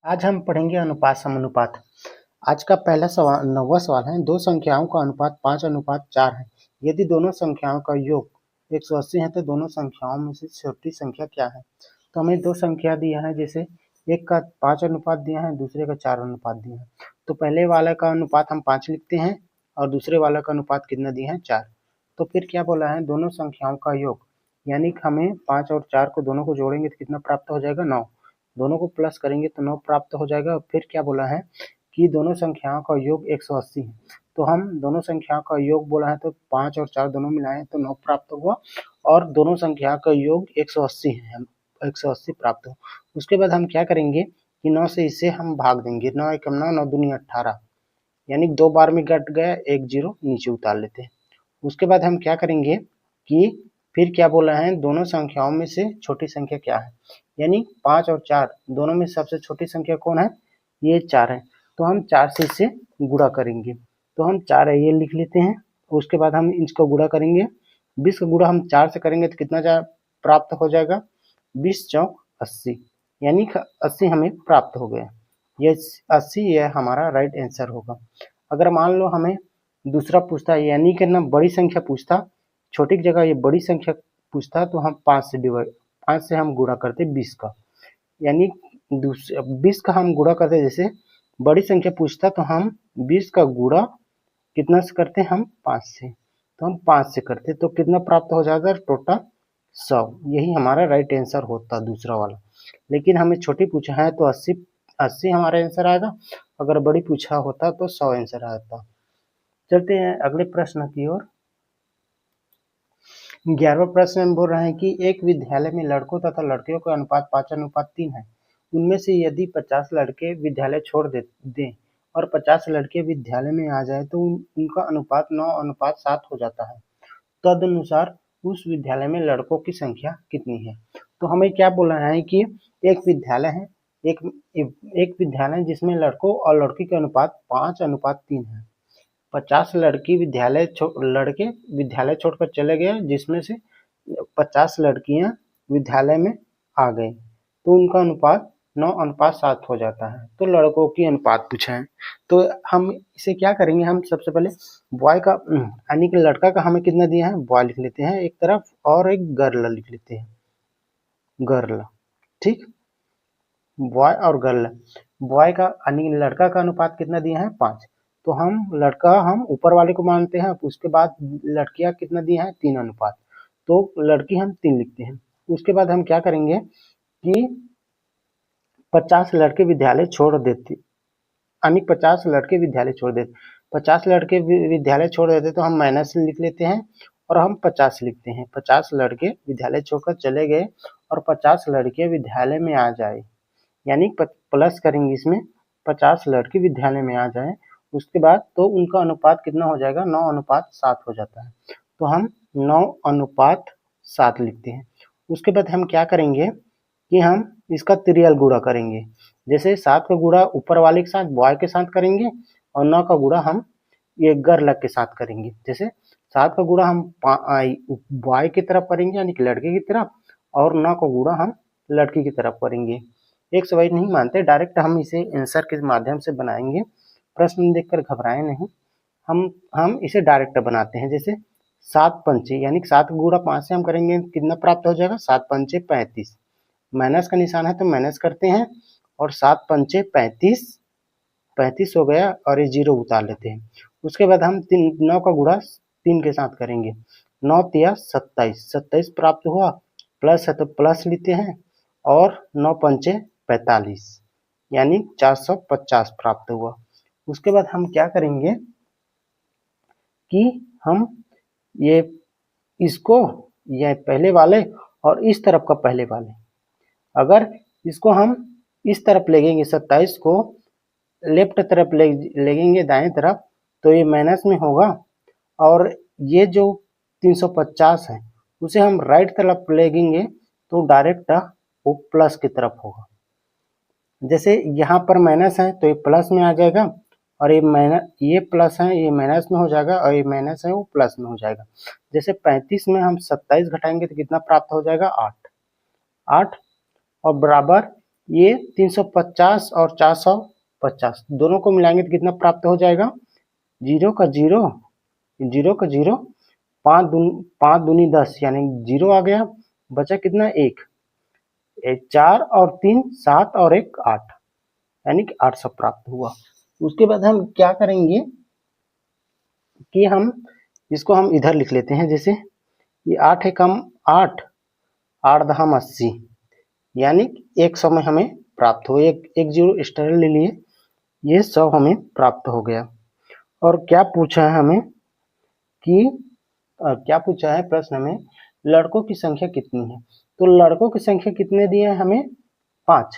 आज हम पढ़ेंगे अनुपात समानुपात। आज का पहला सवाल 9वां सवाल है। दो संख्याओं का अनुपात 5:4 है। यदि दोनों संख्याओं का योग 180 है तो दोनों संख्याओं में से छोटी संख्या क्या है। तो हमें दो संख्या दिया है, जैसे एक का 5 अनुपात दिया है, दूसरे का 4 अनुपात दिया है। तो पहले वाले का अनुपात हम 5 लिखते हैं और दूसरे वाला का अनुपात कितना दिया है, 4। तो फिर क्या बोला है, दोनों संख्याओं का योग, यानी कि हमें 5 और 4 को दोनों को जोड़ेंगे तो कितना प्राप्त हो जाएगा, 9। दोनों को प्लस करेंगे तो 9 प्राप्त हो जाएगा। फिर क्या बोला है कि दोनों संख्याओं का योग 180 है। तो हम दोनों संख्याओं का योग बोला है तो 5 और 4 दोनों मिलाएं तो 9 प्राप्त हुआ, और दोनों संख्या का योग 180 है, 180 प्राप्त हो। उसके बाद हम क्या करेंगे कि 9 से इसे हम भाग देंगे। 9 एकम 9, 9 दूनी 18, यानी 2 बार में कट गया, एक जीरो नीचे उतार लेते हैं। उसके बाद हम क्या करेंगे कि फिर क्या बोला है, दोनों संख्याओं में से छोटी संख्या क्या है, यानी 5 और 4 दोनों में सबसे छोटी संख्या कौन है, ये 4 है। तो हम 4 से इसे गुणा करेंगे, तो हम 4 है ये लिख लेते हैं। उसके बाद हम इसको गुणा करेंगे, 20 का गुणा हम 4 से करेंगे तो कितना प्राप्त हो जाएगा, 20 चौक 80, यानी 80 हमें प्राप्त हो गया। ये 80 यह हमारा राइट आंसर होगा। अगर मान लो हमें दूसरा पूछता है, यानी कि ना बड़ी संख्या पूछता, छोटी की जगह ये बड़ी संख्या पूछता, तो हम 5 से हम गुणा करते 20 का, यानी 20 का हम गुणा करते। जैसे बड़ी संख्या पूछता तो हम 20 का गुणा कितना से करते, हम 5 से, तो हम 5 से करते तो कितना प्राप्त हो जाएगा, टोटल 100। यही हमारा राइट आंसर होता दूसरा वाला। लेकिन हमें छोटी पूछा है तो 80 हमारा आंसर आएगा। अगर बड़ी पूछा होता तो 100 आंसर आता। चलते हैं अगले प्रश्न की ओर। 11वां प्रश्न में बोल रहे हैं कि एक विद्यालय में लड़कों तथा लड़कियों का अनुपात 5:3 है। उनमें से यदि 50 लड़के विद्यालय छोड़ दें और 50 लड़के विद्यालय में आ जाए तो उनका अनुपात 9:7 हो जाता है। तदनुसार उस विद्यालय में लड़कों की संख्या कितनी है। तो हमें क्या बोलना है कि एक विद्यालय है, एक विद्यालय जिसमें लड़कों और लड़की के अनुपात 5:3 है। 50 लड़के विद्यालय छोड़कर चले गए, जिसमें से 50 लड़कियां विद्यालय में आ गई, तो उनका अनुपात 9:7 हो जाता है। तो लड़कों की अनुपात पूछा है, तो हम इसे क्या करेंगे, हम सबसे पहले बॉय का यानी कि लड़का का हमें कितना दिया है, बॉय लिख लेते हैं एक तरफ, और एक गर्ल लिख लेते हैं, गर्ल। ठीक, बॉय और गर्ल। बॉय का यानी लड़का का अनुपात कितना दिया है, 5। तो हम ऊपर वाले को मानते हैं। उसके बाद लड़कियां कितना दिया है, 3 अनुपात, तो लड़की हम 3 लिखते हैं। उसके बाद हम क्या करेंगे कि 50 लड़के विद्यालय छोड़ देते, यानी 50 लड़के विद्यालय छोड़ देते, 50 लड़के विद्यालय छोड़ देते तो हम माइनस लिख लेते हैं और हम 50 लिखते हैं। 50 लड़के विद्यालय छोड़कर चले गए और 50 लड़के विद्यालय में आ जाए, यानी प्लस करेंगे इसमें, 50 लड़के विद्यालय में आ जाए। उसके बाद तो उनका अनुपात कितना हो जाएगा, 9:7 हो जाता है। तो हम 9:7 लिखते हैं। उसके बाद हम क्या करेंगे कि हम इसका त्रियल गुणा करेंगे। जैसे 7 का गुणा ऊपर वाले के साथ, बॉय के साथ करेंगे, और 9 का गुणा हम ये गर्ल के साथ करेंगे। जैसे 7 का गुणा हम बॉय की तरफ करेंगे, यानी कि लड़के की तरफ, और 9 का गुणा हम लड़की की तरफ करेंगे। एक से वाइज नहीं मानते, डायरेक्ट हम इसे आंसर के माध्यम से बनाएंगे। प्रश्न देखकर घबराएं नहीं, हम इसे डायरेक्ट बनाते हैं। जैसे 7 पंचे, यानी कि 7 गुणा 5 से हम करेंगे, कितना प्राप्त हो जाएगा, 7 पंचे 35। माइनस का निशान है तो माइनस करते हैं, और 7 पंचे 35, 35 हो गया, और ये जीरो उतार लेते हैं। उसके बाद हम 9 का गुणा 3 के साथ करेंगे, 9 तिया 27, 27 प्राप्त हुआ, प्लस है तो प्लस लेते हैं, और 9 पंचे 45, यानी 450 प्राप्त हुआ। उसके बाद हम क्या करेंगे कि हम ये इसको, ये पहले वाले और इस तरफ का पहले वाले, अगर इसको हम इस तरफ लेंगे, 27 को लेफ्ट तरफ लेंगे दाएं तरफ, तो ये माइनस में होगा, और ये जो 350 है उसे हम राइट तरफ लेंगे तो डायरेक्ट वो प्लस की तरफ होगा। जैसे यहाँ पर माइनस है तो ये प्लस में आ जाएगा, और ये प्लस है ये माइनस में हो जाएगा, और ये माइनस है वो प्लस में हो जाएगा। जैसे 35 में हम 27 घटाएंगे तो कितना प्राप्त हो जाएगा, 8, और बराबर ये 350 और 450 दोनों को मिलाएंगे तो कितना प्राप्त हो जाएगा? 0 का 0, 0 का 0, 5 दूनी 10 यानी 0 आ गया। बचा कितना? 1, 4 और 3 7 और 1 8 यानी कि 800 प्राप्त हुआ। उसके बाद हम क्या करेंगे कि हम इसको हम इधर लिख लेते हैं। जैसे ये 8 है कम 8, 8 दहम 80 यानी 100 में हमें प्राप्त हो। एक जीरो एक्स्ट्रा ले लिए, ये 100 हमें प्राप्त हो गया। और क्या पूछा है हमें कि क्या पूछा है प्रश्न में, लड़कों की संख्या कितनी है? तो लड़कों की संख्या कितने दिए हैं हमें? 5।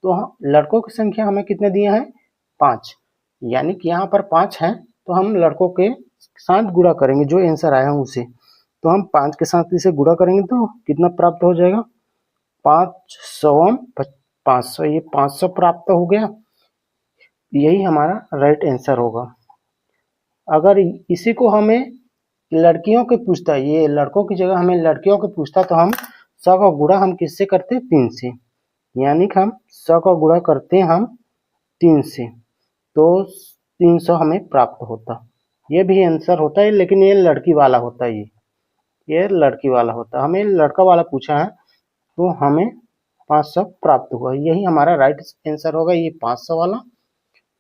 तो लड़कों की संख्या हमें कितने दिए हैं? 5, यानी कि यहाँ पर 5 है तो हम लड़कों के साथ गुणा करेंगे, जो आंसर आया है उसे। तो हम 5 के साथ इसे गुणा करेंगे तो कितना प्राप्त हो जाएगा? 500 500, ये 500 प्राप्त हो गया। यही हमारा राइट आंसर होगा। अगर इसी को हमें लड़कियों के पूछता, ये लड़कों की जगह हमें लड़कियों के पूछता, तो हम 100 का गुणा हम किससे करते? 3 से, यानी कि हम 100 का गुणा करते हैं हम 3 से, तो 300 हमें प्राप्त होता। ये भी आंसर होता है, लेकिन ये लड़की वाला होता है। ये लड़की वाला होता। हमें लड़का वाला पूछा है तो हमें 500 प्राप्त हुआ। यही हमारा राइट आंसर होगा, ये 500 वाला।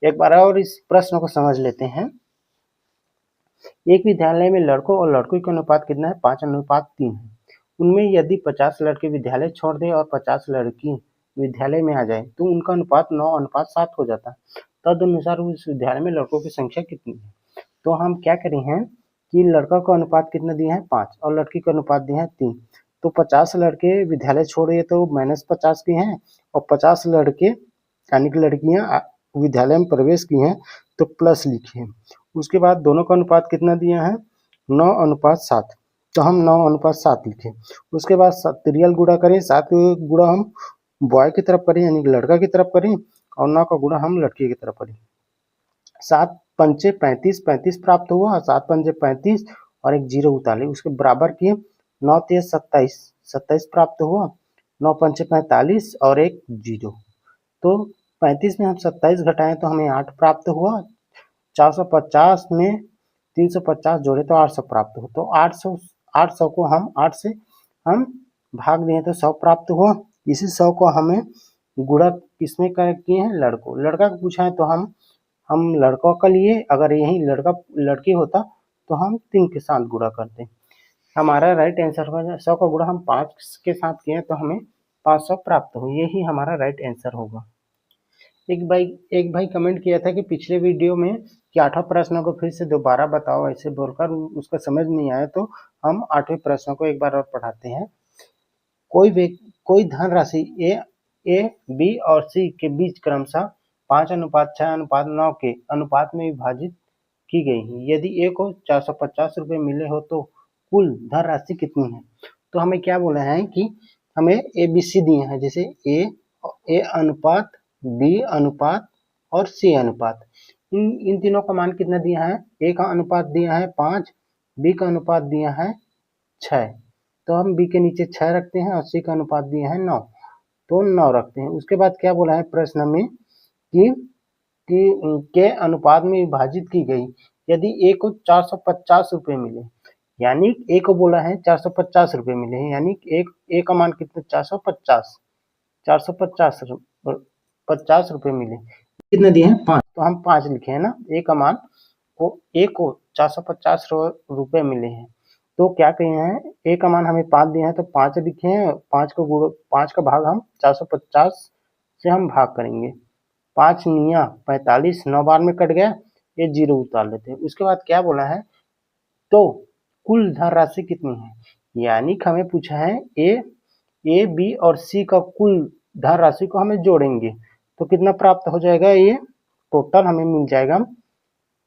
एक बार और इस प्रश्न को समझ लेते हैं। एक विद्यालय में लड़कों और लड़कों का अनुपात कितना है? 5:3 है। उनमें यदि 50 लड़के विद्यालय छोड़ दें और 50 लड़की विद्यालय में आ जाए तो उनका अनुपात 9:7 हो जाता है। तदनुसार उस विद्यालय में लड़कों की संख्या कितनी है? तो हम क्या करें हैं कि लड़का का अनुपात कितना दिया है? 5 और लड़की का अनुपात दिया है 3। तो 50 लड़के विद्यालय छोड़ दिए तो -50 के हैं, और 50 लड़के यानी कि लड़कियां विद्यालय में प्रवेश की हैं तो प्लस लिखे। उसके बाद दोनों का अनुपात कितना दिया है? 9:7, तो हम 9:7 लिखे। उसके बाद रियल गुणा करें, 7 गुणा हम बॉय की तरफ करें यानी कि लड़का की तरफ करें, और 9 का गुणा हम लड़की की तरफ करें। 7 पंचे 35, 35 प्राप्त हुआ। 7 पंचे 35 और एक जीरो उतारे, उसके बराबर किए। 9 तेज 27, 27 प्राप्त हुआ। 9 पंचे 45 और एक जीरो, तो 35 में हम 27 घटाएं तो हमें 8 प्राप्त हुआ। 450 में 350 जोड़े तो 800 प्राप्त हो। तो 800 को हम 8 से हम भाग दिए तो 100 प्राप्त हुआ। इसी 100 को हमें गुणा किसमें किए हैं? लड़कों। लड़का को पूछा है तो हम लड़कों का लिए, अगर यही लड़का लड़की होता तो हम 3 के साथ गुणा करते। हमारा राइट आंसर होगा 100 का गुणा हम 5 के साथ किए तो हमें 500 प्राप्त हो। यही हमारा राइट आंसर होगा। एक भाई कमेंट किया था कि पिछले वीडियो में कि 8वां प्रश्न को फिर से दोबारा बताओ, ऐसे बोलकर उसका समझ नहीं आया, तो हम 8वें प्रश्न को एक बार और पढ़ाते हैं। कोई धनराशि ए, बी और सी के बीच क्रमशः 5:6:9 के अनुपात में विभाजित की गई है। यदि ए को 450 रुपये मिले हो तो कुल धनराशि कितनी है? तो हमें क्या बोला है कि हमें ए बी सी दिए हैं, जैसे ए अनुपात, बी अनुपात और सी अनुपात। इन तीनों का मान कितना दिया है? ए का अनुपात दिया है 5, बी का अनुपात दिया है 6, तो हम बी के नीचे 6 रखते हैं, और सी का अनुपात दिया है 9, तो 9 रखते हैं। उसके बाद क्या बोला है प्रश्न में कि के अनुपात में विभाजित की गई यदि ए को 450 रुपये मिले, यानी ए को बोला है 450 रुपये मिले हैं, यानी ए का मान कितना? 450 रुपये मिले। कितने दिए हैं? 5, तो हम 5 लिखे हैं ना। ए का मान ए को 450 रुपये मिले हैं, तो क्या कहे हैं? ए का मान हमें 5 दिया है तो 5 लिखे हैं। 5 का भाग हम 450 से हम भाग करेंगे। 5 निया 45, 9 बार में कट गया, ये जीरो उतार लेते हैं। उसके बाद क्या बोला है? तो कुल धनराशि कितनी है? यानी कि हमें पूछा है ए बी और सी का कुल धनराशि को हमें जोड़ेंगे तो कितना प्राप्त हो जाएगा? ये टोटल हमें मिल जाएगा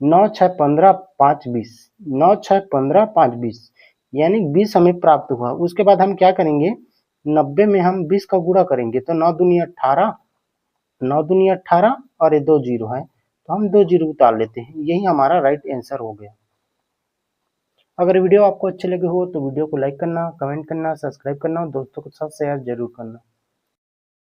9 6 15 5 20, 9 6 15 5 20, यानी 20 हमें प्राप्त हुआ। उसके बाद हम क्या करेंगे? 90 में हम 20 का गुणा करेंगे तो 9 दूनी 18, 9 दूनी 18 और ये 2 जीरो है, तो हम 2 जीरो उतार लेते हैं। यही हमारा राइट आंसर हो गया। अगर वीडियो आपको अच्छे लगे हो तो वीडियो को लाइक करना, कमेंट करना, सब्सक्राइब करना और दोस्तों के साथ शेयर जरूर करना।